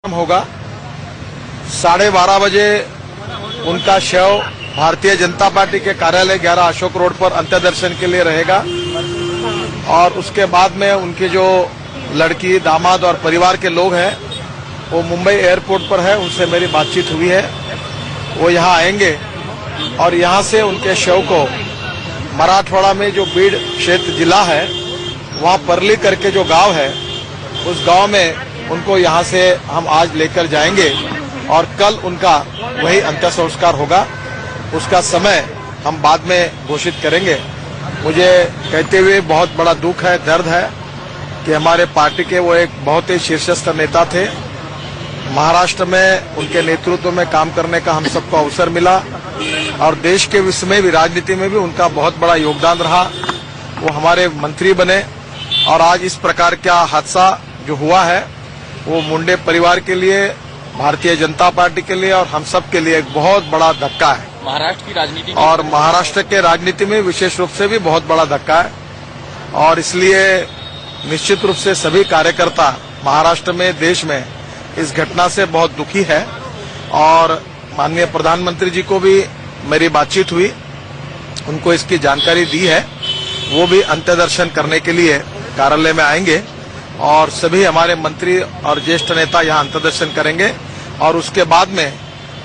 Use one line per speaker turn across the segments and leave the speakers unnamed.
होगा 12:30 बजे उनका शव भारतीय जनता पार्टी के कार्यालय 11 अशोक रोड पर अंत्य दर्शन के लिए रहेगा और उसके बाद में उनके जो लड़की, दामाद और परिवार के लोग हैं वो मुंबई एयरपोर्ट पर है, उनसे मेरी बातचीत हुई है। वो यहाँ आएंगे और यहाँ से उनके शव को मराठवाड़ा में जो बीड क्षेत्र जिला है वहाँ परली करके जो गांव है उस गांव में उनको यहाँ से हम आज लेकर जाएंगे और कल उनका वही अंत्य संस्कार होगा। उसका समय हम बाद में घोषित करेंगे। मुझे कहते हुए बहुत बड़ा दुख है, दर्द है कि हमारे पार्टी के वो एक बहुत ही शीर्षस्थ नेता थे। महाराष्ट्र में उनके नेतृत्व में काम करने का हम सबको अवसर मिला और देश के विषय में भी, राजनीति में भी उनका बहुत बड़ा योगदान रहा। वो हमारे मंत्री बने और आज इस प्रकार का हादसा जो हुआ है वो मुंडे परिवार के लिए, भारतीय जनता पार्टी के लिए और हम सब के लिए एक बहुत बड़ा धक्का है।
महाराष्ट्र की राजनीति
और महाराष्ट्र के राजनीति में विशेष रूप से भी बहुत बड़ा धक्का है और इसलिए निश्चित रूप से सभी कार्यकर्ता महाराष्ट्र में, देश में इस घटना से बहुत दुखी है और माननीय प्रधानमंत्री जी को भी मेरी बातचीत हुई, उनको इसकी जानकारी दी है। वो भी अंत्य दर्शन करने के लिए कार्यालय में आएंगे और सभी हमारे मंत्री और ज्येष्ठ नेता यहाँ अंत्य दर्शन करेंगे और उसके बाद में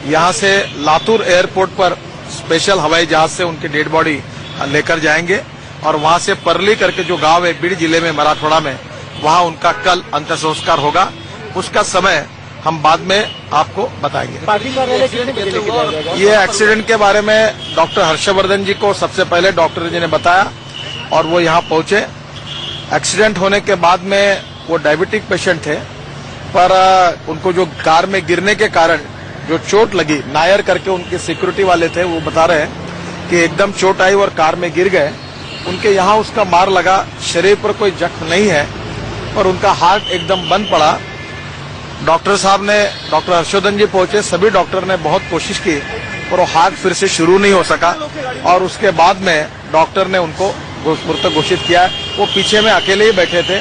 यहाँ से लातूर एयरपोर्ट पर स्पेशल हवाई जहाज से उनकी डेड बॉडी लेकर जाएंगे और वहाँ से परली करके जो गांव है बीड जिले में, मराठवाड़ा में, वहाँ उनका कल अंत्य संस्कार होगा। उसका समय हम बाद में आपको बताएंगे। ये एक्सीडेंट के बारे में डॉक्टर हर्षवर्धन जी को सबसे पहले डॉक्टर जी ने बताया और वो यहाँ पहुंचे। एक्सीडेंट होने के बाद में वो डायबिटिक पेशेंट थे, पर उनको जो कार में गिरने के कारण जो चोट लगी, नायर करके उनके सिक्योरिटी वाले थे, वो बता रहे हैं कि एकदम चोट आई और कार में गिर गए। उनके यहाँ उसका मार लगा, शरीर पर कोई जख्म नहीं है और उनका हार्ट एकदम बंद पड़ा। डॉक्टर साहब ने, डॉक्टर हर्षवर्धन जी पहुंचे, सभी डॉक्टर ने बहुत कोशिश की और वो हार्ट फिर से शुरू नहीं हो सका और उसके बाद में डॉक्टर ने उनको मृत घोषित किया। वो पीछे में अकेले ही बैठे थे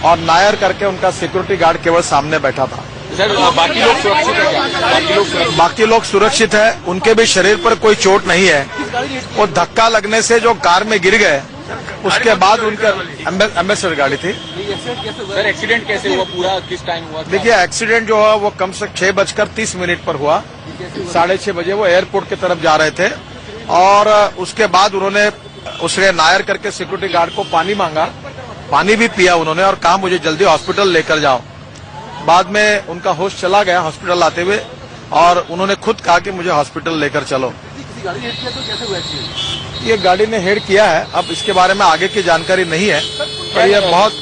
और नायर करके उनका सिक्योरिटी गार्ड केवल सामने बैठा था।
सर, बाकी लोग सुरक्षित है?
बाकी लोग सुरक्षित है, उनके भी शरीर पर कोई चोट नहीं है। वो धक्का लगने से जो कार में गिर गए उसके बाद उनका एम्बेसडर गाड़ी थी।
सर, एक्सीडेंट कैसे हुआ, पूरा किस टाइम हुआ?
देखिए, एक्सीडेंट जो हुआ वो कम से 6:30 पर हुआ। 6:30 बजे वो एयरपोर्ट की तरफ जा रहे थे और उसके बाद उसने नायर करके सिक्योरिटी गार्ड को पानी मांगा, पानी भी पिया उन्होंने और कहा मुझे जल्दी हॉस्पिटल लेकर जाओ। बाद में उनका होश चला गया हॉस्पिटल आते हुए और उन्होंने खुद कहा कि मुझे हॉस्पिटल लेकर चलो। ये गाड़ी ने हेड किया है, अब इसके बारे में आगे की जानकारी नहीं है, पर ये बहुत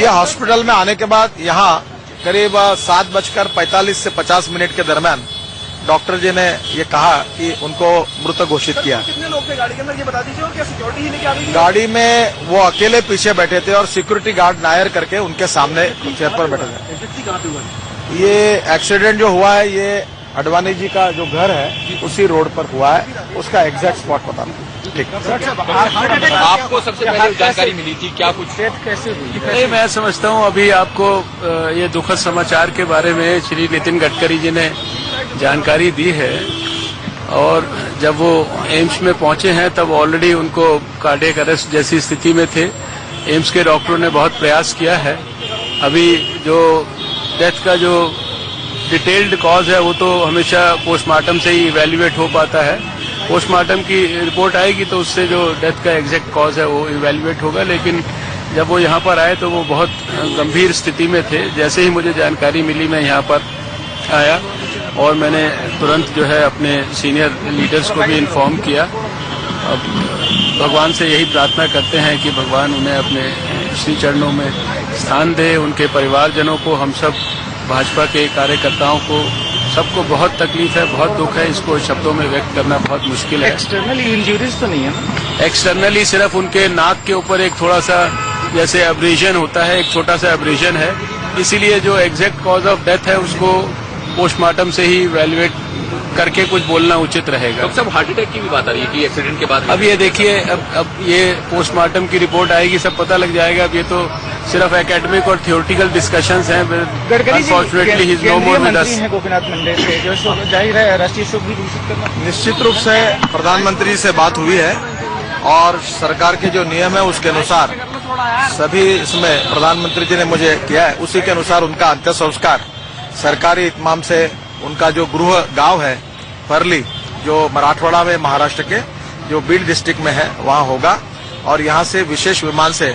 हॉस्पिटल में आने के बाद यहाँ करीब 7:45 से 50 मिनट के दरमियान डॉक्टर जी ने ये कहा कि उनको मृत घोषित किया।
कितने लोग थे गाड़ी के अंदर, ये बता दीजिए, और क्या सिक्योरिटी ही लेके आ गई?
गाड़ी में वो अकेले पीछे बैठे थे और सिक्योरिटी गार्ड नायर करके उनके सामने चेयर पर बैठे थे। ये एक्सीडेंट जो हुआ है ये अडवाणी जी का जो घर है उसी रोड पर हुआ है, उसका एग्जैक्ट स्पॉट पता नहीं।
आपको सबसे पहले जानकारी मिली थी, क्या कुछ कैसे हुई?
नहीं, मैं समझता हूँ अभी आपको ये दुखद समाचार के बारे में श्री नितिन गडकरी जी ने जानकारी दी है और जब वो एम्स में पहुंचे हैं तब ऑलरेडी उनको कार्डियक अरेस्ट जैसी स्थिति में थे। एम्स के डॉक्टरों ने बहुत प्रयास किया है। अभी जो डेथ का जो डिटेल्ड कॉज है वो तो हमेशा पोस्टमार्टम से ही इवैल्यूएट हो पाता है। पोस्टमार्टम की रिपोर्ट आएगी तो उससे जो डेथ का एग्जैक्ट कॉज है वो इवैल्यूएट होगा, लेकिन जब वो यहाँ पर आए तो वो बहुत गंभीर स्थिति में थे। जैसे ही मुझे जानकारी मिली मैं यहाँ पर आया और मैंने तुरंत जो है अपने सीनियर लीडर्स को भी इन्फॉर्म किया। अब भगवान से यही प्रार्थना करते हैं कि भगवान उन्हें अपने श्री चरणों में स्थान दे। उनके परिवारजनों को, हम सब भाजपा के कार्यकर्ताओं को, सबको बहुत तकलीफ है, बहुत दुख है, इसको शब्दों में व्यक्त करना बहुत मुश्किल है।
एक्सटर्नली इंजरीज तो नहीं है ना?
एक्सटर्नली सिर्फ उनके नाक के ऊपर एक थोड़ा सा जैसे एब्रेजन होता है, एक छोटा सा एब्रेजन है, इसीलिए जो एग्जैक्ट कॉज ऑफ डेथ है उसको पोस्टमार्टम से ही इवैल्यूएट करके कुछ बोलना उचित रहेगा।
डॉक्टर साहब, हार्ट अटैक की भी बात आ रही है कि एक्सीडेंट के बाद।
अब ये देखिए, अब ये पोस्टमार्टम की रिपोर्ट आएगी, सब पता लग जाएगा। अब ये तो सिर्फ एकेडमिक और थियोरटिकल डिस्कशंस हैं। Unfortunately he is no more with us.
Gopinath Munde से जो जाहिर है राष्ट्रीय शोक भी घोषित करना।
निश्चित रूप से प्रधानमंत्री से बात हुई है और सरकार के जो नियम है उसके अनुसार सभी इसमें प्रधानमंत्री जी ने मुझे किया है, उसी के अनुसार उनका अंत्य संस्कार सरकारी इत्माम से उनका जो गृह गांव है परली, जो मराठवाड़ा में महाराष्ट्र के जो बीड डिस्ट्रिक्ट में है, वहां होगा। और यहां से विशेष विमान से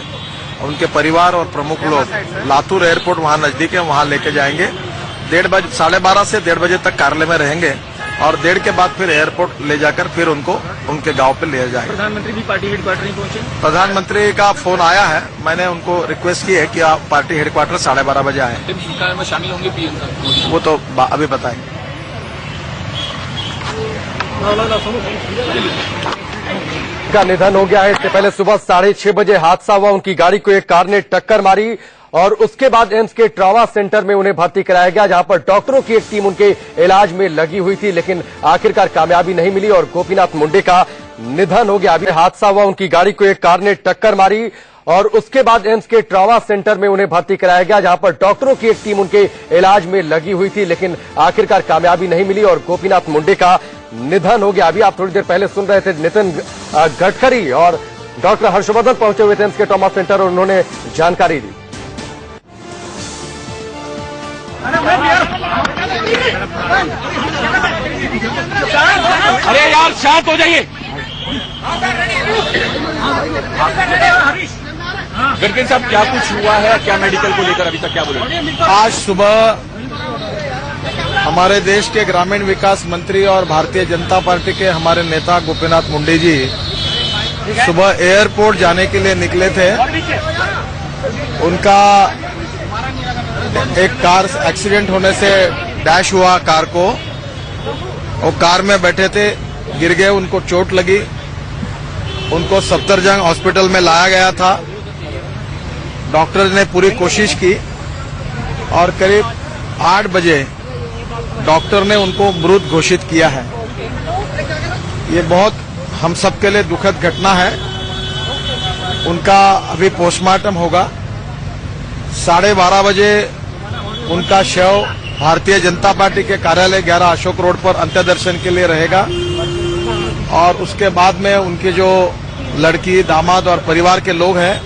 उनके परिवार और प्रमुख लोग लातूर एयरपोर्ट वहां नजदीक है, वहां लेके जाएंगे। 12:30 से 1:30 बजे तक कार्यालय में रहेंगे और 1:30 के बाद फिर एयरपोर्ट ले जाकर फिर उनको उनके गांव पे ले जाएंगे।
प्रधानमंत्री भी पार्टी हेडक्वार्टर नहीं पहुंचे।
प्रधानमंत्री का फोन आया है, मैंने उनको रिक्वेस्ट की है कि आप पार्टी हेडक्वार्टर 12:30 बजे आए।
में शामिल होंगे पीएम साहब?
वो तो अभी बताएंगे।
का निधन हो गया है। इससे पहले सुबह 6:30 बजे हादसा हुआ। उनकी गाड़ी को एक कार ने टक्कर मारी और उसके बाद एम्स के ट्रॉमा सेंटर में उन्हें भर्ती कराया गया, जहां पर डॉक्टरों की एक टीम उनके इलाज में लगी हुई थी, लेकिन आखिरकार कामयाबी नहीं मिली और गोपीनाथ मुंडे का निधन हो गया। अभी हादसा हुआ, उनकी गाड़ी को एक कार ने टक्कर मारी और उसके बाद एम्स के ट्रॉमा सेंटर में उन्हें भर्ती कराया गया, जहां पर डॉक्टरों की एक टीम उनके इलाज में लगी हुई थी, लेकिन आखिरकार कामयाबी नहीं मिली और गोपीनाथ मुंडे का निधन हो गया। अभी आप थोड़ी देर पहले सुन रहे थे नितिन गडकरी और डॉक्टर हर्षवर्धन पहुंचे हुए थे एम्स के ट्रॉमा सेंटर और उन्होंने जानकारी दी।
अरे यार, शांत हो जाइए। गडकरी साहब, क्या कुछ हुआ है? क्या मेडिकल को लेकर अभी तक क्या बोले?
आज सुबह हमारे देश के ग्रामीण विकास मंत्री और भारतीय जनता पार्टी के हमारे नेता गोपीनाथ मुंडे जी सुबह एयरपोर्ट जाने के लिए निकले थे। उनका एक कार एक्सीडेंट होने से डैश हुआ कार को। वो कार में बैठे थे, गिर गए, उनको चोट लगी। उनको सफदरजंग हॉस्पिटल में लाया गया था। डॉक्टर ने पूरी कोशिश की और करीब 8 बजे डॉक्टर ने उनको मृत घोषित किया है। ये बहुत हम सबके लिए दुखद घटना है। उनका अभी पोस्टमार्टम होगा। 12:30 बजे उनका शव भारतीय जनता पार्टी के कार्यालय 11 अशोक रोड पर अंत्य दर्शन के लिए रहेगा और उसके बाद में उनके जो लड़की, दामाद और परिवार के लोग हैं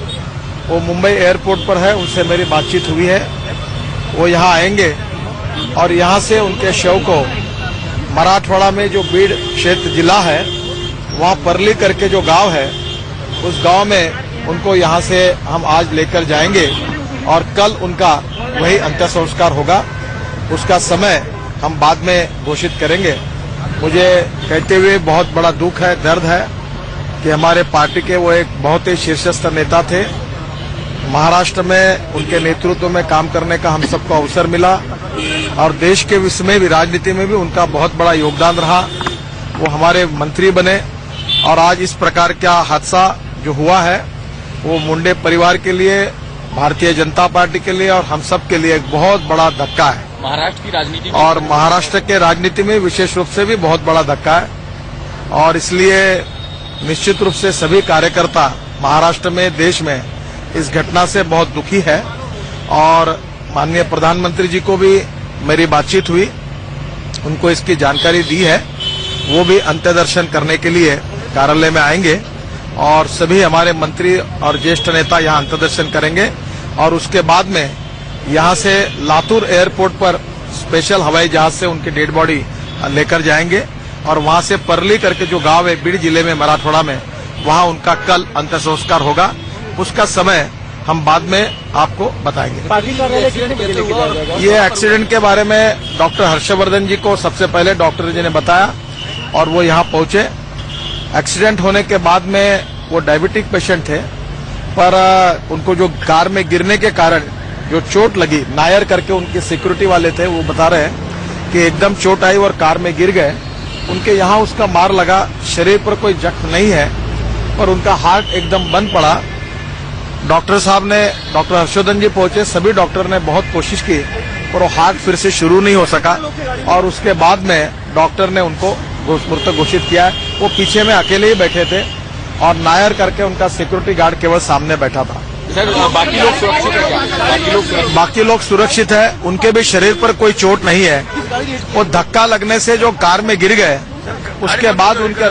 वो मुंबई एयरपोर्ट पर है, उनसे मेरी बातचीत हुई है। वो यहाँ आएंगे और यहाँ से उनके शव को मराठवाड़ा में जो बीड क्षेत्र जिला है वहाँ परली करके जो गांव है, उस गांव में उनको यहाँ से हम आज लेकर जाएंगे और कल उनका वही अंत्य संस्कार होगा। उसका समय हम बाद में घोषित करेंगे। मुझे कहते हुए बहुत बड़ा दुख है, दर्द है कि हमारे पार्टी के वो एक बहुत ही शीर्षस्थ नेता थे। महाराष्ट्र में उनके नेतृत्व में काम करने का हम सबको अवसर मिला और देश के विषय में भी, राजनीति में भी उनका बहुत बड़ा योगदान रहा। वो हमारे मंत्री बने और आज इस प्रकार का हादसा जो हुआ है वो मुंडे परिवार के लिए, भारतीय जनता पार्टी के लिए और हम सब के लिए एक बहुत बड़ा धक्का है।
महाराष्ट्र की राजनीति
और महाराष्ट्र के राजनीति में विशेष रूप से भी बहुत बड़ा धक्का है और इसलिए निश्चित रूप से सभी कार्यकर्ता महाराष्ट्र में, देश में इस घटना से बहुत दुखी है। और माननीय प्रधानमंत्री जी को भी मेरी बातचीत हुई, उनको इसकी जानकारी दी है। वो भी अंत्य दर्शन करने के लिए कार्यालय में आएंगे और सभी हमारे मंत्री और ज्येष्ठ नेता यहाँ अंत्य दर्शन करेंगे और उसके बाद में यहाँ से लातूर एयरपोर्ट पर स्पेशल हवाई जहाज से उनकी डेड बॉडी लेकर जाएंगे और वहां से परली करके जो गांव है बीड जिले में, मराठवाड़ा में, वहां उनका कल अंत्य संस्कार होगा। उसका समय हम बाद में आपको बताएंगे। ये एक्सीडेंट के बारे में डॉक्टर हर्षवर्धन जी को सबसे पहले डॉक्टर जी ने बताया और वो यहाँ पहुंचे। एक्सीडेंट होने के बाद में वो डायबिटिक पेशेंट थे, पर उनको जो कार में गिरने के कारण जो चोट लगी, नायर करके उनके सिक्योरिटी वाले थे, वो बता रहे हैं कि एकदम चोट आई और कार में गिर गए। उनके यहाँ उसका मार लगा, शरीर पर कोई जख्म नहीं है पर उनका हार्ट एकदम बंद पड़ा। डॉक्टर साहब ने, डॉक्टर हर्षवर्धन जी पहुंचे, सभी डॉक्टर ने बहुत कोशिश की पर वो हार्ट फिर से शुरू नहीं हो सका और उसके बाद में डॉक्टर ने उनको मृत घोषित किया है। वो पीछे में अकेले ही बैठे थे और नायर करके उनका सिक्योरिटी गार्ड केवल सामने बैठा था।
सर बाकी लोग सुरक्षित है क्या?
बाकी लोग सुरक्षित है, उनके भी शरीर पर कोई चोट नहीं है। वो धक्का लगने से जो कार में गिर गए, उसके बाद उनके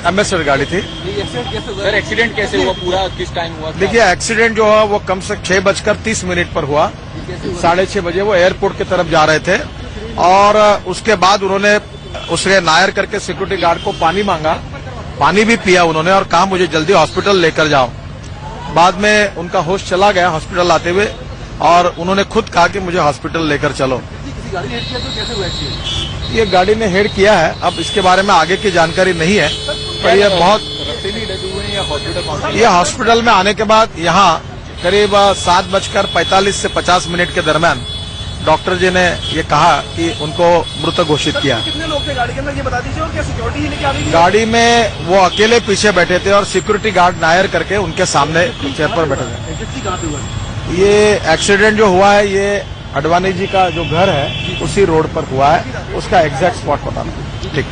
एम्बेसडर गाड़ी थी।
सर एक्सीडेंट कैसे हुआ, पूरा किस टाइम हुआ?
देखिए एक्सीडेंट जो हुआ वो कम से 6:30 पर हुआ। 6:30 बजे वो एयरपोर्ट की तरफ जा रहे थे और उसके बाद उन्होंने उसने नायर करके सिक्योरिटी गार्ड को पानी मांगा, पानी भी पिया उन्होंने और कहा मुझे जल्दी हॉस्पिटल लेकर जाओ। बाद में उनका होश चला गया हॉस्पिटल आते हुए और उन्होंने खुद कहा कि मुझे हॉस्पिटल लेकर चलो। ये गाड़ी ने हेड किया है, अब इसके बारे में आगे की जानकारी नहीं है, पर ये बहुत ये हॉस्पिटल में आने के बाद यहाँ करीब 7:45 से 50 के दरमियान डॉक्टर जी ने ये कहा कि उनको मृत घोषित किया।
कितने लोग थे गाड़ी के अंदर ये बता दीजिए, और क्या सिक्योरिटी ही लेके आ गई?
गाड़ी में वो अकेले पीछे बैठे थे और सिक्योरिटी गार्ड नायर करके उनके सामने चेयर पर बैठे थे। ये एक्सीडेंट जो हुआ है ये अडवाणी जी का जो घर है उसी रोड पर हुआ है, उसका एग्जैक्ट स्पॉट पता नहीं। ठीक,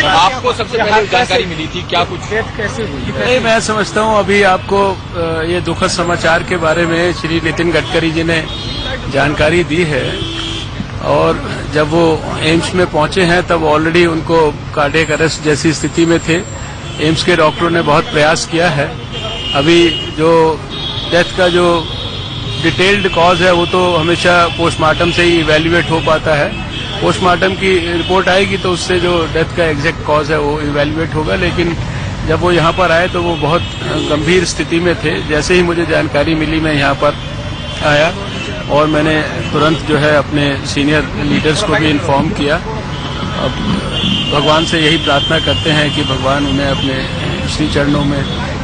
आपको सबसे पहले जानकारी मिली थी क्या कुछ?
कैसे हुई?
नहीं, मैं समझता हूँ अभी आपको ये दुखद समाचार के बारे में श्री नितिन गडकरी जी ने जानकारी दी है और जब वो एम्स में पहुंचे हैं तब ऑलरेडी उनको कार्डियक अरेस्ट जैसी स्थिति में थे। एम्स के डॉक्टरों ने बहुत प्रयास किया है। अभी जो डेथ का जो डिटेल्ड कॉज है वो तो हमेशा पोस्टमार्टम से ही इवैल्यूएट हो पाता है। पोस्टमार्टम की रिपोर्ट आएगी तो उससे जो डेथ का एग्जैक्ट कॉज है वो इवैल्यूएट होगा, लेकिन जब वो यहाँ पर आए तो वो बहुत गंभीर स्थिति में थे। जैसे ही मुझे जानकारी मिली मैं यहाँ पर आया और मैंने तुरंत जो है अपने सीनियर लीडर्स को भी इन्फॉर्म किया। अब भगवान से यही प्रार्थना करते हैं कि भगवान उन्हें अपने श्री चरणों में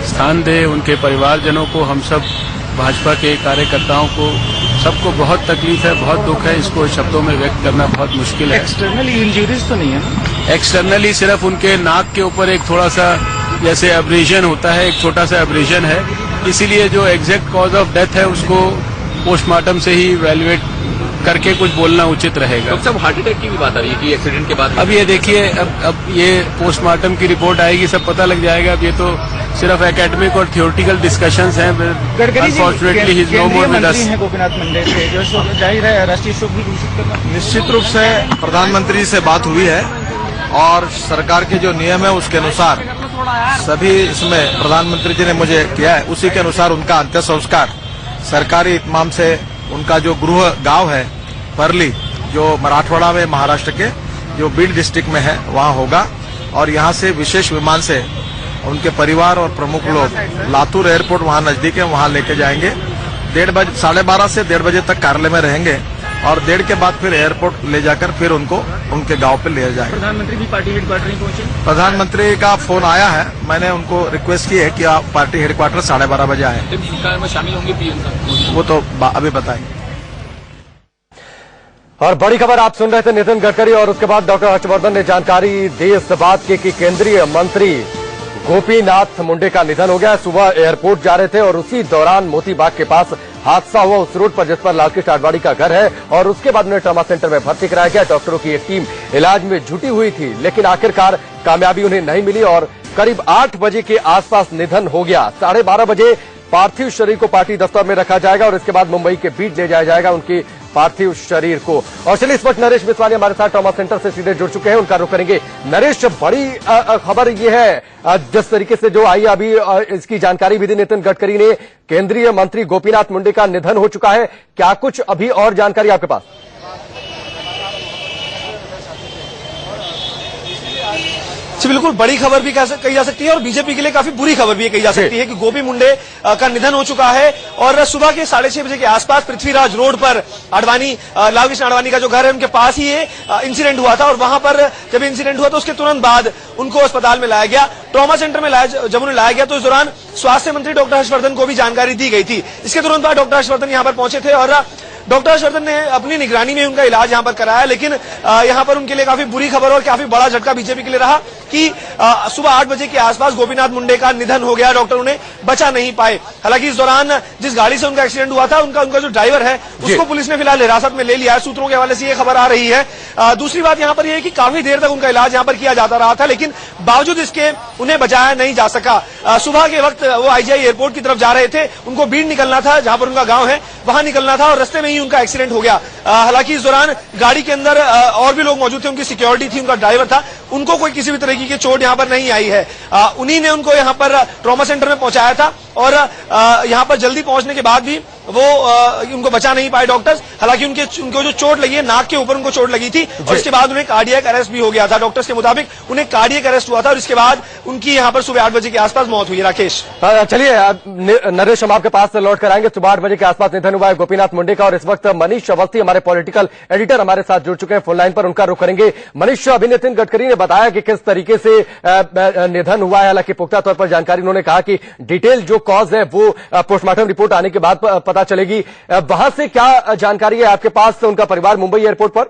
स्थान दे। उनके परिवारजनों को, हम सब भाजपा के कार्यकर्ताओं को, सबको बहुत तकलीफ है, बहुत दुख है। इसको शब्दों में व्यक्त करना बहुत मुश्किल है।
एक्सटर्नली इंजरीज तो नहीं है ना?
एक्सटर्नली सिर्फ उनके नाक के ऊपर एक थोड़ा सा जैसे एब्रेजन होता है, एक छोटा सा एब्रेजन है, इसीलिए जो एग्जैक्ट कॉज ऑफ डेथ है उसको पोस्टमार्टम से ही इवैल्यूएट करके कुछ बोलना उचित रहेगा।
डॉक्टर साहब हार्ट अटैक की भी बात आ रही है कि एक्सीडेंट के बाद?
अब ये देखिए, अब ये पोस्टमार्टम की रिपोर्ट आएगी, सब पता लग जाएगा। अब ये तो सिर्फ एकेडमिक और थियोरटिकल डिस्कशंस हैं। Unfortunately he is no more with us.
Gopinath Munde से जो जाहिर है राष्ट्रीय शोक भी घोषित करना।
निश्चित रूप से प्रधानमंत्री से बात हुई है और सरकार के जो नियम है उसके अनुसार सभी इसमें प्रधानमंत्री जी ने मुझे किया है, उसी के अनुसार उनका अंत्य संस्कार सरकारी इत्माम से उनका जो गृह गांव है परली, जो मराठवाड़ा में महाराष्ट्र के जो बीड डिस्ट्रिक्ट में है, वहां होगा और यहां से विशेष विमान से उनके परिवार और प्रमुख लोग लातूर एयरपोर्ट वहां नजदीक है, वहां लेके जाएंगे। 12:30 से 1:30 बजे तक कार्यालय में रहेंगे और 1:30 के बाद फिर एयरपोर्ट ले जाकर फिर उनको उनके गांव पे ले जाएंगे।
प्रधानमंत्री भी पार्टी हेडक्वार्टर नहीं पहुंचे?
प्रधानमंत्री का फोन आया है, मैंने उनको रिक्वेस्ट की है कि आप पार्टी हेडक्वार्टर 12:30 बजे आए।
सरकार में शामिल होंगे पीएम साहब?
वो तो अभी बताएंगे।
और बड़ी खबर आप सुन रहे थे नितिन गडकरी, और उसके बाद डॉक्टर हर्षवर्धन ने जानकारी दी इस बात की कि केंद्रीय मंत्री गोपीनाथ मुंडे का निधन हो गया। सुबह एयरपोर्ट जा रहे थे और उसी दौरान मोती बाग के पास हादसा हुआ, उस रोड पर जिस पर लालकृष्ण आडवाणी का घर है, और उसके बाद उन्हें ट्रॉमा सेंटर में भर्ती कराया गया। डॉक्टरों की एक टीम इलाज में जुटी हुई थी, लेकिन आखिरकार कामयाबी उन्हें नहीं मिली और करीब 8 बजे के आसपास निधन हो गया। 12:30 बजे पार्थिव शरीर को पार्टी दफ्तर में रखा जाएगा और इसके बाद मुंबई के बीड ले जाया जाएगा उनकी पार्थिव शरीर को। और चलिए इस वक्त नरेश मिसवानी हमारे साथ ट्रॉमा सेंटर से सीधे जुड़ चुके हैं, उनका रुख करेंगे। नरेश, बड़ी खबर ये है जिस तरीके से जो आई अभी इसकी जानकारी भी दी नितिन गडकरी ने, केंद्रीय मंत्री गोपीनाथ मुंडे का निधन हो चुका है। क्या कुछ अभी और जानकारी आपके पास?
जी बिल्कुल, बड़ी खबर भी कही जा सकती है और बीजेपी के लिए काफी बुरी खबर भी कही जा सकती है कि गोपी मुंडे का निधन हो चुका है। और सुबह के 6:30 बजे के आसपास पृथ्वीराज रोड पर आडवाणी, लालकृष्ण आडवाणी का जो घर है उनके पास ही ये इंसिडेंट हुआ था और वहां पर जब इंसिडेंट हुआ तो उसके तुरंत बाद उनको अस्पताल में लाया गया, ट्रॉमा सेंटर में जब उन्हें लाया गया तो इस दौरान स्वास्थ्य मंत्री डॉक्टर हर्षवर्धन को भी जानकारी दी गई थी। इसके तुरंत बाद डॉक्टर हर्षवर्धन यहां पर पहुंचे थे और डॉक्टर हर्षवर्धन ने अपनी निगरानी में उनका इलाज यहां पर कराया, लेकिन यहां पर उनके लिए काफी बुरी खबर और काफी बड़ा झटका बीजेपी के लिए रहा कि सुबह 8 बजे के आसपास गोपीनाथ मुंडे का निधन हो गया। डॉक्टर उन्हें बचा नहीं पाए। हालांकि इस दौरान जिस गाड़ी से उनका एक्सीडेंट हुआ था, उनका जो ड्राइवर है उसको पुलिस ने फिलहाल हिरासत में ले लिया है। सूत्रों के हवाले से ये खबर आ रही है। दूसरी बात यहां पर यह है कि काफी देर तक उनका इलाज यहां पर किया जाता रहा था, लेकिन बावजूद इसके उन्हें बचाया नहीं जा सका। सुबह के वक्त वो आईजीआई एयरपोर्ट की तरफ जा रहे थे, उनको बीड़ निकलना था, जहां पर उनका गांव है वहां निकलना था, और रास्ते में ही उनका एक्सीडेंट हो गया। हालांकि इस दौरान गाड़ी के अंदर और भी लोग मौजूद थे, उनकी सिक्योरिटी थी, उनका ड्राइवर था, उनको कोई किसी भी तरीके की चोट यहां पर नहीं आई है। उन्हीं ने उनको यहां पर ट्रॉमा सेंटर में पहुंचाया था, और यहां पर जल्दी पहुंचने के बाद भी वो उनको बचा नहीं पाए डॉक्टर्स। हालांकि उनको जो चोट लगी है, नाक के ऊपर उनको चोट लगी थी, और इसके बाद उन्हें कार्डियक अरेस्ट भी हो गया था। डॉक्टर्स के मुताबिक उन्हें कार्डियक अरेस्ट हुआ था, और इसके बाद उनकी यहां पर सुबह 8 बजे के आसपास मौत हुई। राकेश,
चलिए नरेश, हम आपके पास से लौट कर आएंगे। सुबह 8 बजे के आसपास निधन हुआ है गोपीनाथ मुंडे का, और इस वक्त मनीष अवस्थी हमारे पॉलिटिकल एडिटर हमारे साथ जुड़ चुके हैं फोन लाइन पर, उनका रुख करेंगे। मनीष, अभी नितिन गडकरी ने बताया कि किस तरीके से निधन हुआ है। हालांकि पुख्ता तौर पर जानकारी उन्होंने कहा कि डिटेल जो कॉज है वो पोस्टमार्टम रिपोर्ट आने के बाद पता चलेगी। वहां से क्या जानकारी है आपके पास? उनका परिवार मुंबई एयरपोर्ट पर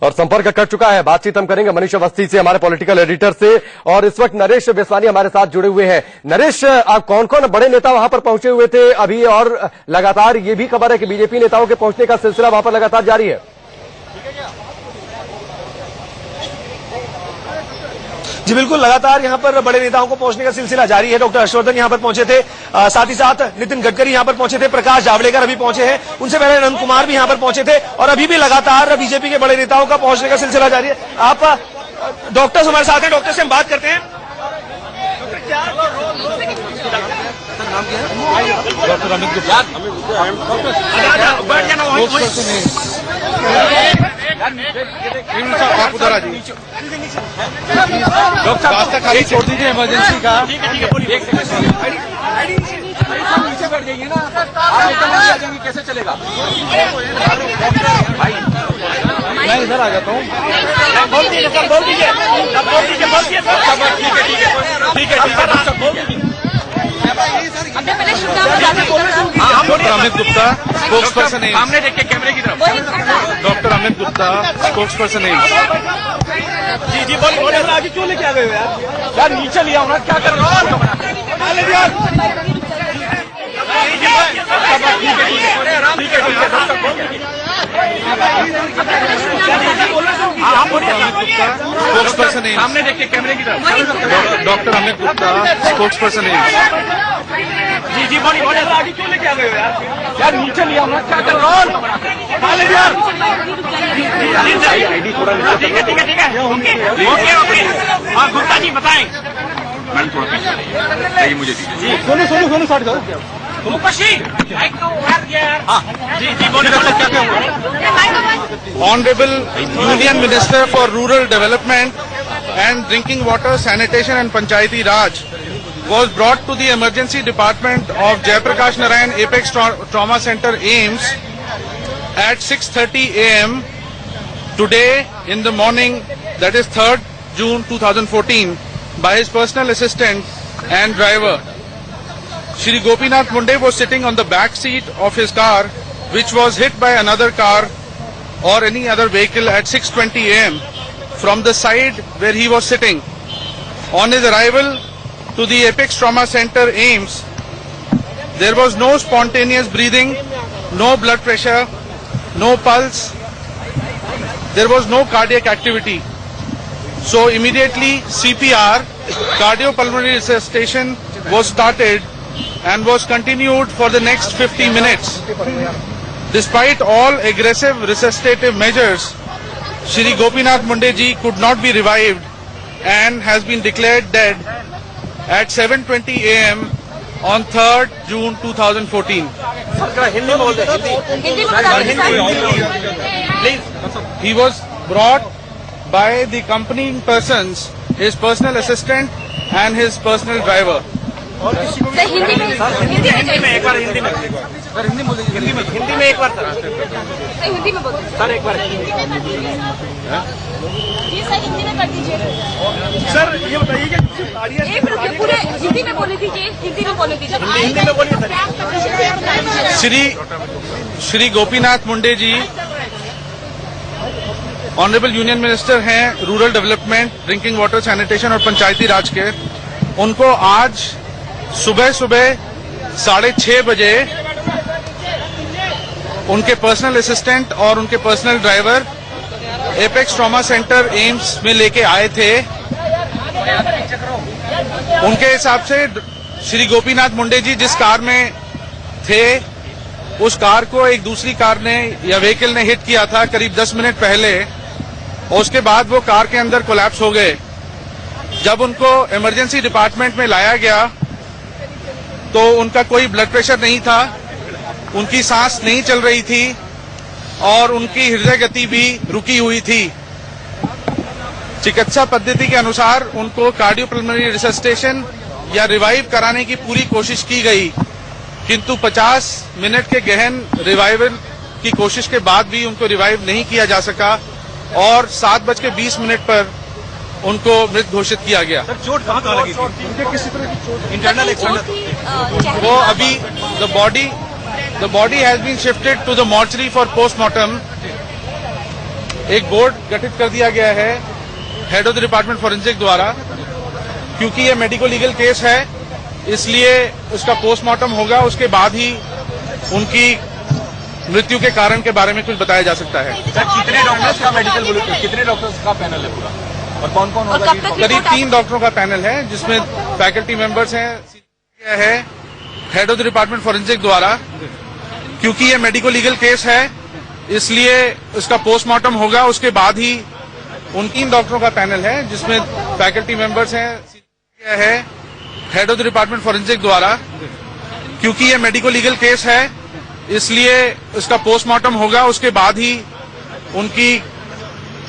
और संपर्क कर चुका है। बातचीत हम करेंगे मनीष अवस्थी से, हमारे पॉलिटिकल एडिटर से, और इस वक्त नरेश बेसवानी हमारे साथ जुड़े हुए हैं। नरेश, आप कौन कौन बड़े नेता वहां पर पहुंचे हुए थे अभी, और लगातार ये भी खबर है कि बीजेपी नेताओं के पहुंचने का सिलसिला वहां पर लगातार जारी है?
जी बिल्कुल, लगातार यहां पर बड़े नेताओं को पहुंचने का सिलसिला जारी है। डॉक्टर हर्षवर्धन यहां पर पहुंचे थे, साथ ही साथ नितिन गडकरी यहां पर पहुंचे थे, प्रकाश जावड़ेकर अभी पहुंचे हैं, उनसे पहले अनंत कुमार भी यहां पर पहुंचे थे, और अभी भी लगातार बीजेपी के बड़े नेताओं का पहुंचने का सिलसिला जारी है। आप डॉक्टर्स हमारे साथ हैं, डॉक्टर से हम बात करते हैं।
डॉक्टर अमित गुप्ता, आप उधर आ जाइए। डॉक्टर रास्ता खाली छोड़ दीजिए इमरजेंसी का। ठीक है, बोलिए। नीचे बैठ जाइए ना, आप एकदम आ जाएंगे, कैसे चलेगा? भाई मैं इधर आ जाता हूँ। बोल दीजिए सर, बोल दीजिए। ठीक है। Doctor Amit Gupta, spokesperson AIIMS. सामने देखिए कैमरे की तरफ। Doctor Amit Gupta, spokesperson AIIMS. जी बोलिए। आगे क्यों लेके आ गए यार? नीचे लिया हूँ ना, क्या कर रहा हूँ? Spokesperson AIIMS. सामने देखिए कैमरे की तरफ। Doctor Amit Gupta, spokesperson AIIMS. जी बोलिए। आगे क्यों लेके आ गए यार? नीचे लिया हूँ ना, क्या कर रहा हूँ? आईडी थोड़ा नीचे। ठीक है। ओके। हाँ गुप्ता जी बताएं। मैम थोड़ा पीछे मुझे दीजिए। सोनू साइड जाओ। जी बोलिए, क्या हुआ?
Honorable Union Minister for Rural Development and Drinking Water, Sanitation and Panchayati Raj was brought to the emergency department of Jayaprakash Narayan Apex Trauma Center AIIMS at 6:30 a.m. today in the morning, that is 3rd June 2014, by his personal assistant and driver. Shri Gopinath Munde was sitting on the back seat of his car, which was hit by another car or any other vehicle at 6:20 a.m. from the side where he was sitting. On his arrival to the Apex Trauma Center AIIMS, there was no spontaneous breathing, no blood pressure, no pulse, there was no cardiac activity. So immediately CPR, cardiopulmonary resuscitation, was started and was continued for the next 50 minutes. Despite all aggressive resuscitative measures, Shri Gopinath Munde ji could not be revived and has been declared dead at 7:20 a.m. on 3rd June 2014. He was brought by the accompanying persons, his personal assistant and his personal driver.
Sir Hindi में
एक बार हिंदी में sir Hindi बोल दीजिए हिंदी में एक बार sir
Hindi में बोलो
sir एक बार
जी सर हिंदी में कर दीजिए
सर ये बताइए कि गाड़ियां
एक मिनट पूरे हिंदी में बोले दीजिए हिंदी में बोले दीजिए
हिंदी में बोलिए सर।
श्री गोपीनाथ मुंडे जी ऑनरेबल यूनियन मिनिस्टर हैं rural development, drinking water, sanitation और पंचायती राज के। उनको आज सुबह 6:30 बजे उनके पर्सनल असिस्टेंट और उनके personal driver apex trauma centre AIIMS में लेके आए थे। उनके हिसाब से श्री गोपीनाथ मुंडे जी जिस कार में थे उस कार को एक दूसरी कार ने या व्हीकल ने हिट किया था करीब 10 मिनट पहले, और उसके बाद वो कार के अंदर कोलैप्स हो गए। जब उनको इमरजेंसी डिपार्टमेंट में लाया गया तो उनका कोई ब्लड प्रेशर नहीं था, उनकी सांस नहीं चल रही थी और उनकी हृदय गति भी रुकी हुई थी। चिकित्सा पद्धति के अनुसार उनको कार्डियोपल्मोनरी रिससिटेशन या रिवाइव कराने की पूरी कोशिश की गई, किंतु 50 मिनट के गहन रिवाइवल की कोशिश के बाद भी उनको रिवाइव नहीं किया जा सका और 7:20 पर उनको मृत घोषित किया गया।
सर चोट कहाँ लगी थी? उनके किसी तरह की चोट इंटरनल एक्सटर्नल?
वो अभी the body has been shifted to the mortuary for postmortem. एक बोर्ड गठित कर दिया गया है head of the department forensic द्वारा। क्योंकि ये मेडिको लीगल केस है इसलिए उसका पोस्टमार्टम होगा, उसके बाद ही उनकी मृत्यु के कारण के बारे में कुछ बताया जा सकता है।
कितने डॉक्टर्स का मेडिकल बुलेटिन, कितने डॉक्टर्स का पैनल है पूरा और कौन कौन होगा?
करीब 3 डॉक्टरों का पैनल है जिसमें फैकल्टी मेंबर्स हैं head of the department forensic द्वारा। क्योंकि ये मेडिको लीगल केस है इसलिए उसका पोस्टमार्टम होगा, उसके बाद ही उन 3 डॉक्टरों का पैनल है जिसमें फैकल्टी मेंबर्स हैं head of the department forensic द्वारा। क्योंकि ये मेडिको लीगल केस है इसलिए उसका पोस्टमार्टम होगा, उसके बाद ही उनकी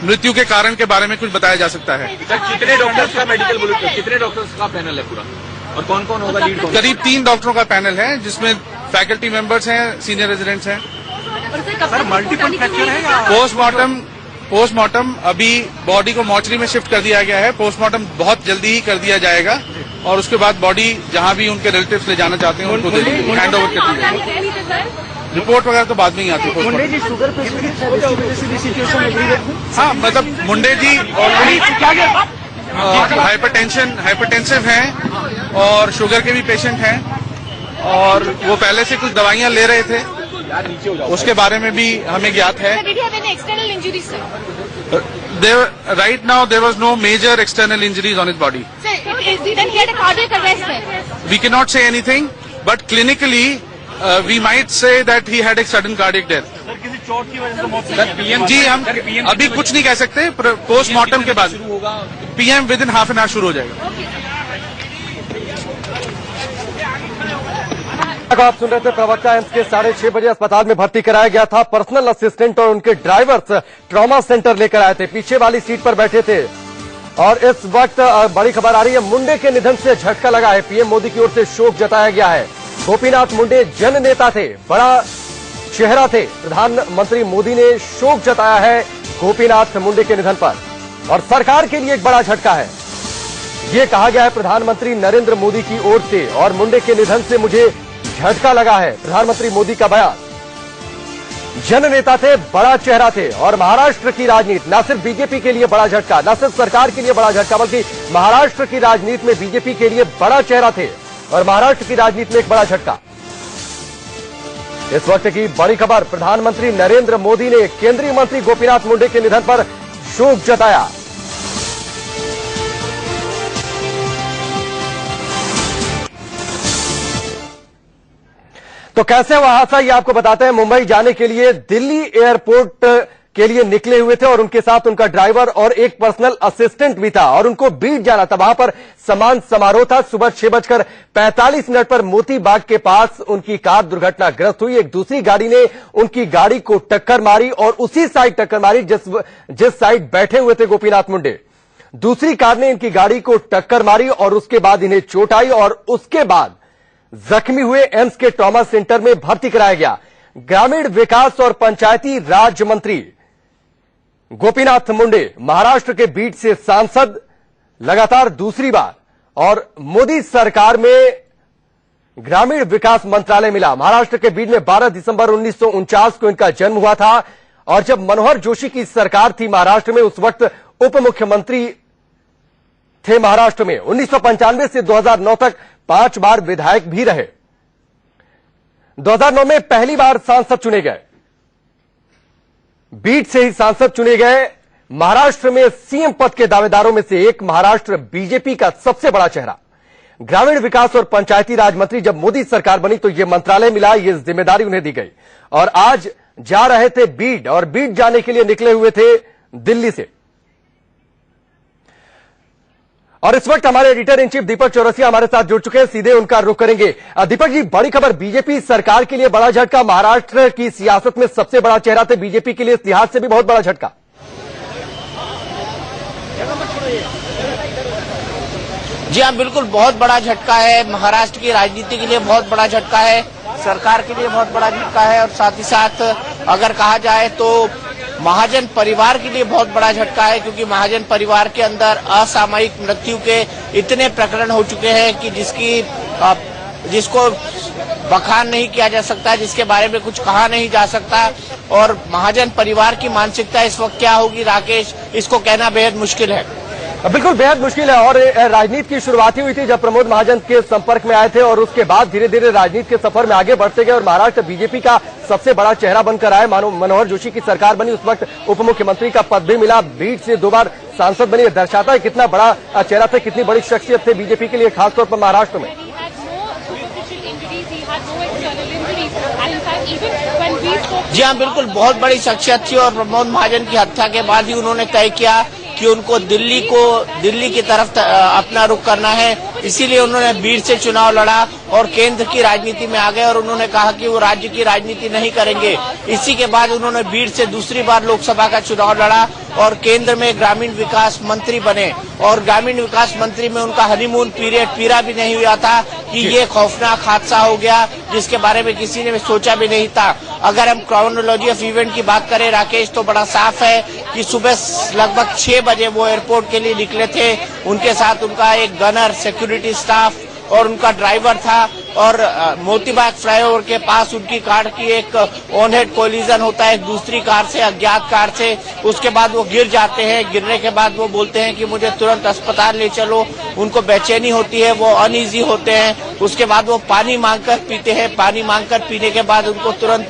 मृत्यु के कारण के बारे में कुछ बताया जा सकता है।
कितने डॉक्टर्स का मेडिकल बुलेटिन, कितने डॉक्टर्स का पैनल है पूरा और कौन कौन होगा लीड?
करीब 3 डॉक्टरों का पैनल है जिसमें फैकल्टी मेंबर्स हैं, सीनियर रेजिडेंट्स हैं।
सर मल्टीपल फ्रैक्चर है या
पोस्टमार्टम अभी बॉडी को मॉर्चरी में शिफ्ट कर दिया गया है। पोस्टमार्टम बहुत जल्दी ही कर दिया जाएगा और उसके बाद बॉडी जहां भी उनके रिलेटिव्स ले जाना चाहते हैं उनको हैंड ओवर कर दी जाएगी। रिपोर्ट वगैरह तो बाद में ही आती है।
मुंडे जी शुगर पेशेंट
हाँ, मतलब मुंडे जी ऑलरेडी हाइपरटेंसिव हैं और शुगर के भी पेशेंट हैं और वो पहले से कुछ दवाइयां ले रहे थे, उसके बारे में भी हमें ज्ञात है। Right now there was no major external injuries on his body. We cannot say anything, but clinically we might say that he had a sudden cardiac death.
किसी चोट की वजह से मौत?
जी हम अभी कुछ नहीं कह सकते, पोस्टमार्टम के बाद PM with in half an hour शुरू हो जाएगा।
आप सुन रहे थे प्रवक्ता एम्स के 6:30 बजे अस्पताल में भर्ती कराया गया था। पर्सनल असिस्टेंट और उनके ड्राइवर्स ट्रॉमा सेंटर लेकर आए थे, पीछे वाली सीट पर बैठे थे। और इस वक्त बड़ी खबर आ रही है, मुंडे के निधन से झटका लगा है। पीएम मोदी की ओर से शोक जताया गया है। गोपीनाथ मुंडे जन नेता थे, बड़ा चेहरा थे। प्रधानमंत्री मोदी ने शोक जताया है गोपीनाथ मुंडे के निधन पर और सरकार के लिए एक बड़ा झटका है, ये कहा गया है प्रधानमंत्री नरेंद्र मोदी की ओर से। और मुंडे के निधन से मुझे झटका लगा है, प्रधानमंत्री मोदी का बयान। जन नेता थे, बड़ा चेहरा थे और महाराष्ट्र की राजनीति न सिर्फ बीजेपी के लिए बड़ा झटका, न सिर्फ सरकार के लिए बड़ा झटका, बल्कि महाराष्ट्र की राजनीति में बीजेपी के लिए बड़ा चेहरा थे और महाराष्ट्र की राजनीति में एक बड़ा झटका। इस वक्त की बड़ी खबर, प्रधानमंत्री नरेंद्र मोदी ने केंद्रीय मंत्री गोपीनाथ मुंडे के निधन पर शोक जताया। तो कैसे हुआ हादसा ये आपको बताते हैं। मुंबई जाने के लिए दिल्ली एयरपोर्ट के लिए निकले हुए थे और उनके साथ उनका ड्राइवर और एक पर्सनल असिस्टेंट भी था और उनको बीट जाना था। वहां पर सम्मान समारोह था। सुबह 6:45 पर मोती बाग के पास उनकी कार दुर्घटनाग्रस्त हुई। एक दूसरी गाड़ी ने उनकी गाड़ी को टक्कर मारी और उसी साइड टक्कर मारी जिस साइड बैठे हुए थे गोपीनाथ मुंडे। दूसरी कार ने इनकी गाड़ी को टक्कर मारी और उसके बाद इन्हें चोट आई और उसके बाद जख्मी हुए एम्स के ट्रॉमा सेंटर में भर्ती कराया गया। ग्रामीण विकास और पंचायती राज मंत्री गोपीनाथ मुंडे महाराष्ट्र के बीड से सांसद लगातार दूसरी बार और मोदी सरकार में ग्रामीण विकास मंत्रालय मिला। महाराष्ट्र के बीड में 12 दिसंबर 1949 को इनका जन्म हुआ था और जब मनोहर जोशी की सरकार थी महाराष्ट्र में, उस वक्त उप मुख्यमंत्री थे महाराष्ट्र में। 1995 से 2009 तक 5 बार विधायक भी रहे। 2009 में पहली बार सांसद चुने गए, बीड से ही सांसद चुने गए। महाराष्ट्र में सीएम पद के दावेदारों में से एक, महाराष्ट्र बीजेपी का सबसे बड़ा चेहरा। ग्रामीण विकास और पंचायती राज मंत्री जब मोदी सरकार बनी तो यह मंत्रालय मिला, यह जिम्मेदारी उन्हें दी गई और आज जा रहे थे बीड और बीड जाने के लिए निकले हुए थे दिल्ली से। और इस वक्त हमारे एडिटर इन चीफ दीपक चौरसिया हमारे साथ जुड़ चुके हैं, सीधे उनका रुख करेंगे। दीपक जी, बड़ी खबर, बीजेपी सरकार के लिए बड़ा झटका, महाराष्ट्र की सियासत में सबसे बड़ा चेहरा थे बीजेपी के लिए, इस लिहाज से भी बहुत बड़ा झटका।
जी हाँ, बिल्कुल बहुत बड़ा झटका है। महाराष्ट्र की राजनीति के लिए बहुत बड़ा झटका है, सरकार के लिए बहुत बड़ा झटका है और साथ ही साथ अगर कहा जाए तो महाजन परिवार के लिए बहुत बड़ा झटका है, क्योंकि महाजन परिवार के अंदर असामयिक मृत्यु के इतने प्रकरण हो चुके हैं कि जिसको बखान नहीं किया जा सकता, जिसके बारे में कुछ कहा नहीं जा सकता। और महाजन परिवार की मानसिकता इस वक्त क्या होगी राकेश, इसको कहना बेहद मुश्किल है।
बिल्कुल बेहद मुश्किल है। और राजनीति की शुरुआत हुई थी जब प्रमोद महाजन के संपर्क में आए थे और उसके बाद धीरे धीरे राजनीति के सफर में आगे बढ़ते गए और महाराष्ट्र बीजेपी का सबसे बड़ा चेहरा बनकर आए। मनोहर जोशी की सरकार बनी, उस वक्त उप मुख्यमंत्री का पद भी मिला, बीड से 2 बार सांसद बनी। दर्शाता है कितना बड़ा चेहरा थे, कितनी बड़ी शख्सियत थे बीजेपी के लिए, खासतौर पर महाराष्ट्र में।
जी हाँ, बिल्कुल बहुत बड़ी शख्सियत थी और प्रमोद महाजन की हत्या के बाद ही उन्होंने तय किया कि उनको दिल्ली की तरफ अपना रुख करना है, इसीलिए उन्होंने बीड से चुनाव लड़ा और केंद्र की राजनीति में आ गए और उन्होंने कहा कि वो राज्य की राजनीति नहीं करेंगे। इसी के बाद उन्होंने बीड से दूसरी बार लोकसभा का चुनाव लड़ा और केंद्र में ग्रामीण विकास मंत्री बने और ग्रामीण विकास मंत्री में उनका हनीमून पीरियड पूरा भी नहीं हुआ था कि ये खौफनाक हादसा हो गया जिसके बारे में किसी ने सोचा भी नहीं था। अगर हम क्रोनोलॉजी ऑफ इवेंट की बात करें राकेश, तो बड़ा साफ है कि सुबह लगभग 6 बजे वो एयरपोर्ट के लिए निकले थे। उनके साथ उनका एक गनर, सिक्योरिटी स्टाफ और उनका ड्राइवर था और मोतीबाग फ्लाईओवर के पास उनकी कार की एक ऑन हेड कोलिजन होता है एक दूसरी कार से, अज्ञात कार से। उसके बाद वो गिर जाते हैं। गिरने के बाद वो बोलते हैं कि मुझे तुरंत अस्पताल ले चलो। उनको बेचैनी होती है, वो अनईजी होते हैं। उसके बाद वो पानी मांगकर पीते हैं। पानी मांगकर पीने के बाद उनको तुरंत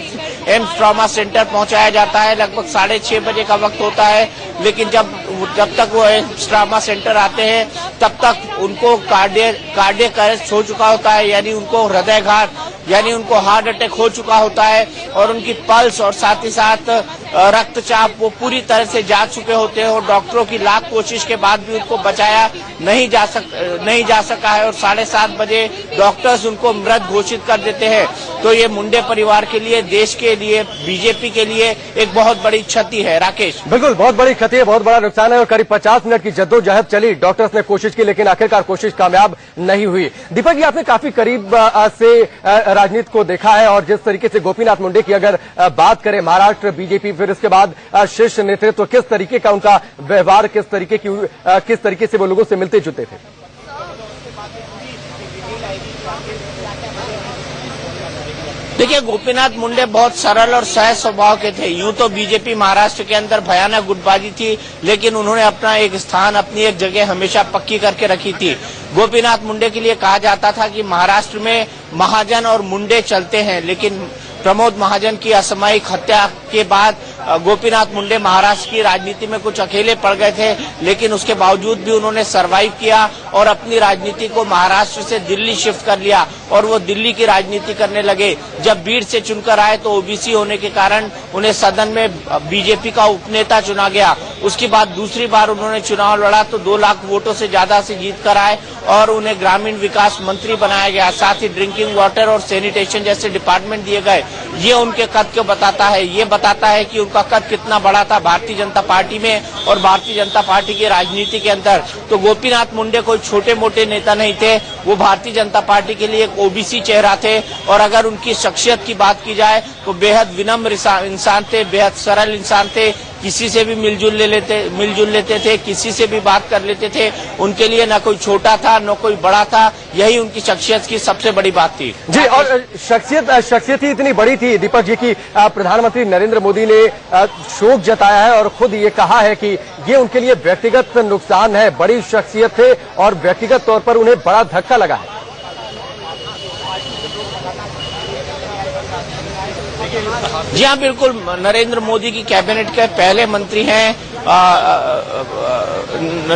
एम्स ट्रॉमा सेंटर पहुंचाया जाता है। लगभग 6:30 बजे का वक्त होता है, लेकिन जब तक वो एम्स ट्रॉमा सेंटर आते हैं तब तक उनको कार्डियक अरेस्ट हो चुका होता है, यानी उनको हृदयघात, यानी उनको हार्ट अटैक हो चुका होता है और उनकी पल्स और साथ ही साथ रक्तचाप वो पूरी तरह से जा चुके होते हैं और डॉक्टरों की लाख कोशिश के बाद भी उनको बचाया नहीं जा सका है और 7:30 बजे डॉक्टर्स उनको मृत घोषित कर देते हैं। तो ये मुंडे परिवार के लिए, देश के लिए, बीजेपी के लिए एक बहुत बड़ी क्षति है राकेश।
बिल्कुल बहुत बड़ी क्षति है, बहुत बड़ा नुकसान है और करीब 50 मिनट की जद्दोजहद चली, डॉक्टर्स ने कोशिश की लेकिन आखिरकार कोशिश कामयाब नहीं हुई। दीपक जी, आपने काफी करीब से राजनीति को देखा है और जिस तरीके से गोपीनाथ मुंडे की अगर बात करें, महाराष्ट्र बीजेपी, फिर इसके बाद शीर्ष नेतृत्व, किस तरीके का उनका व्यवहार, किस तरीके से वो लोगों से मिलते जुलते थे?
देखिए, गोपीनाथ मुंडे बहुत सरल और सहज स्वभाव के थे। यूं तो बीजेपी महाराष्ट्र के अंदर भयानक गुटबाजी थी, लेकिन उन्होंने अपना एक स्थान, अपनी एक जगह हमेशा पक्की करके रखी थी। गोपीनाथ मुंडे के लिए कहा जाता था कि महाराष्ट्र में महाजन और मुंडे चलते हैं, लेकिन प्रमोद महाजन की असामयिक हत्या के बाद गोपीनाथ मुंडे महाराष्ट्र की राजनीति में कुछ अकेले पड़ गए थे, लेकिन उसके बावजूद भी उन्होंने सरवाइव किया और अपनी राजनीति को महाराष्ट्र से दिल्ली शिफ्ट कर लिया और वो दिल्ली की राजनीति करने लगे। जब बीड से चुनकर आए तो ओबीसी होने के कारण उन्हें सदन में बीजेपी का उपनेता चुना गया। उसके बाद दूसरी बार उन्होंने चुनाव लड़ा तो 2 लाख वोटों से ज्यादा से जीत कर आए और उन्हें ग्रामीण विकास मंत्री बनाया गया, साथ ही ड्रिंकिंग वाटर और सैनिटेशन जैसे डिपार्टमेंट दिए गए। ये उनके कद को बताता है, ये बताता है कि उनका कद कितना बड़ा था भारतीय जनता पार्टी में और भारतीय जनता पार्टी की राजनीति के अंदर। तो गोपीनाथ मुंडे कोई छोटे मोटे नेता नहीं थे, वो भारतीय जनता पार्टी के लिए एक ओबीसी चेहरा थे। और अगर उनकी शख्सियत की बात की जाए तो बेहद विनम्र इंसान थे, बेहद सरल इंसान थे, किसी से भी मिलजुल लेते थे, किसी से भी बात कर लेते थे। उनके लिए न कोई छोटा था न कोई बड़ा था, यही उनकी शख्सियत की सबसे बड़ी बात थी।
जी, और शख्सियत ही इतनी बड़ी थी दीपक जी की प्रधानमंत्री नरेंद्र मोदी ने शोक जताया है और खुद ये कहा है कि ये उनके लिए व्यक्तिगत नुकसान है। बड़ी शख्सियत थे और व्यक्तिगत तौर पर उन्हें बड़ा धक्का लगा है।
जी हाँ, बिल्कुल। नरेंद्र मोदी की कैबिनेट के पहले मंत्री हैं।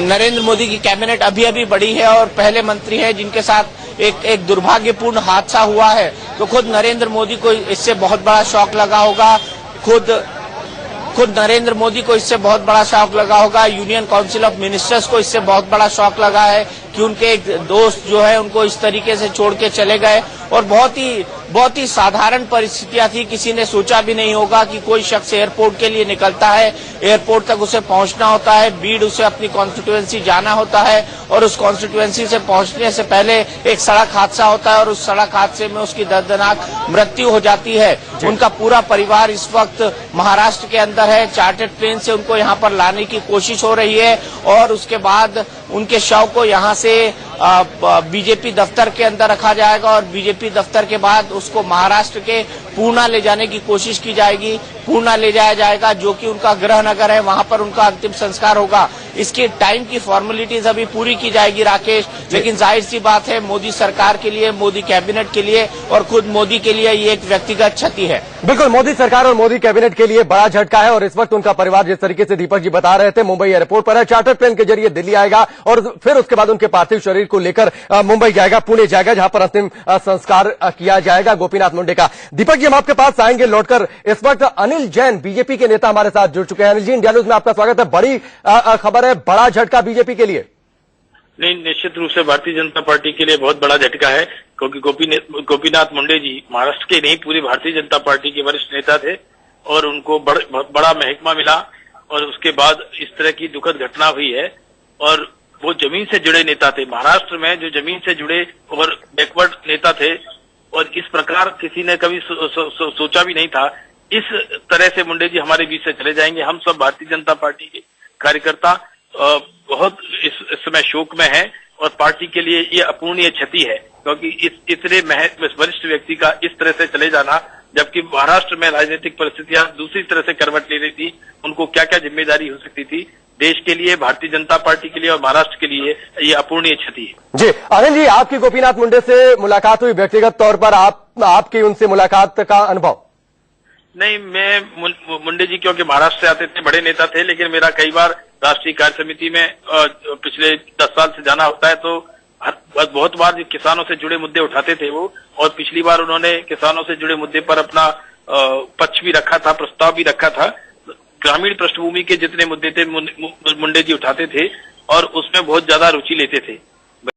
नरेंद्र मोदी की कैबिनेट अभी बढ़ी है और पहले मंत्री हैं जिनके साथ एक दुर्भाग्यपूर्ण हादसा हुआ है। तो खुद नरेंद्र मोदी को इससे बहुत बड़ा शॉक लगा होगा। खुद नरेंद्र मोदी को इससे बहुत बड़ा शॉक लगा होगा। यूनियन काउंसिल ऑफ मिनिस्टर्स को इससे बहुत बड़ा शॉक लगा है कि उनके एक दोस्त जो है उनको इस तरीके से छोड़ के चले गए। और बहुत ही साधारण परिस्थितियां थी। किसी ने सोचा भी नहीं होगा कि कोई शख्स एयरपोर्ट के लिए निकलता है, एयरपोर्ट तक उसे पहुंचना होता है, बीड उसे अपनी कॉन्स्टिट्यूएंसी जाना होता है और उस कॉन्स्टिट्यूएंसी से पहुंचने से पहले एक सड़क हादसा होता है और उस सड़क हादसे में उसकी दर्दनाक मृत्यु हो जाती है। उनका पूरा परिवार इस वक्त महाराष्ट्र के अंदर है। चार्टर्ड प्लेन से उनको यहाँ पर लाने की कोशिश हो रही है और उसके बाद उनके शव को यहाँ से बीजेपी दफ्तर के अंदर रखा जाएगा और बीजेपी दफ्तर के बाद उसको महाराष्ट्र के पूर्णा ले जाने की कोशिश की जाएगी। पूर्णा ले जाया जाएगा जो कि उनका गृह नगर है, वहां पर उनका अंतिम संस्कार होगा। इसकी टाइम की फॉर्मेलिटीज अभी पूरी की जाएगी राकेश, लेकिन जाहिर सी बात है मोदी सरकार के लिए, मोदी कैबिनेट के लिए और खुद मोदी के लिए ये एक व्यक्तिगत क्षति है।
बिल्कुल, मोदी सरकार और मोदी कैबिनेट के लिए बड़ा झटका है और इस वक्त उनका परिवार जिस तरीके से दीपक जी बता रहे थे मुंबई एयरपोर्ट पर है, चार्टर्ड प्लेन के जरिए दिल्ली आएगा और फिर उसके बाद उनके पार्थिव शरीर को लेकर मुंबई जाएगा, पुणे जाएगा, जहां पर अंतिम संस्कार किया जाएगा गोपीनाथ मुंडे का। दीपक जी, हम आपके पास आएंगे लौटकर। इस वक्त अनिल जैन बीजेपी के नेता हमारे साथ जुड़ चुके हैं। अनिल जी, इंडिया न्यूज में आपका स्वागत है। बड़ी खबर है, बड़ा झटका बीजेपी के लिए।
नहीं, निश्चित रूप से भारतीय जनता पार्टी के लिए बहुत बड़ा झटका है, क्योंकि गोपीनाथ मुंडे जी महाराष्ट्र के नहीं पूरी भारतीय जनता पार्टी के वरिष्ठ नेता थे और उनको बड़ा महकमा मिला और उसके बाद इस तरह की दुखद घटना हुई है। और वो जमीन से जुड़े नेता थे, महाराष्ट्र में जो जमीन से जुड़े और बैकवर्ड नेता थे और इस प्रकार किसी ने कभी सोचा भी नहीं था इस तरह से मुंडे जी हमारे बीच से चले जाएंगे। हम सब भारतीय जनता पार्टी के कार्यकर्ता बहुत इस समय शोक में है और पार्टी के लिए ये अपूर्णीय क्षति है, क्योंकि इतने वरिष्ठ व्यक्ति का इस तरह से चले जाना, जबकि महाराष्ट्र में राजनीतिक परिस्थितियां दूसरी तरह से करवट ले रही थी, उनको क्या क्या जिम्मेदारी हो सकती थी देश के लिए, भारतीय जनता पार्टी के लिए और महाराष्ट्र के लिए, ये अपूर्णीय क्षति है।
जी अनिल जी, आपकी गोपीनाथ मुंडे से मुलाकात हुई, व्यक्तिगत तौर पर आपकी उनसे मुलाकात का अनुभव?
नहीं, मैं मुंडे जी क्योंकि महाराष्ट्र से आते थे, बड़े नेता थे, लेकिन मेरा कई बार राष्ट्रीय कार्य समिति में पिछले 10 साल से जाना होता है, तो बहुत बार किसानों से जुड़े मुद्दे उठाते थे वो। और पिछली बार उन्होंने किसानों से जुड़े मुद्दे पर अपना पक्ष भी रखा था, प्रस्ताव भी रखा था। ग्रामीण पृष्ठभूमि के जितने मुद्दे थे मुंडे जी उठाते थे और उसमें बहुत ज्यादा रुचि लेते थे।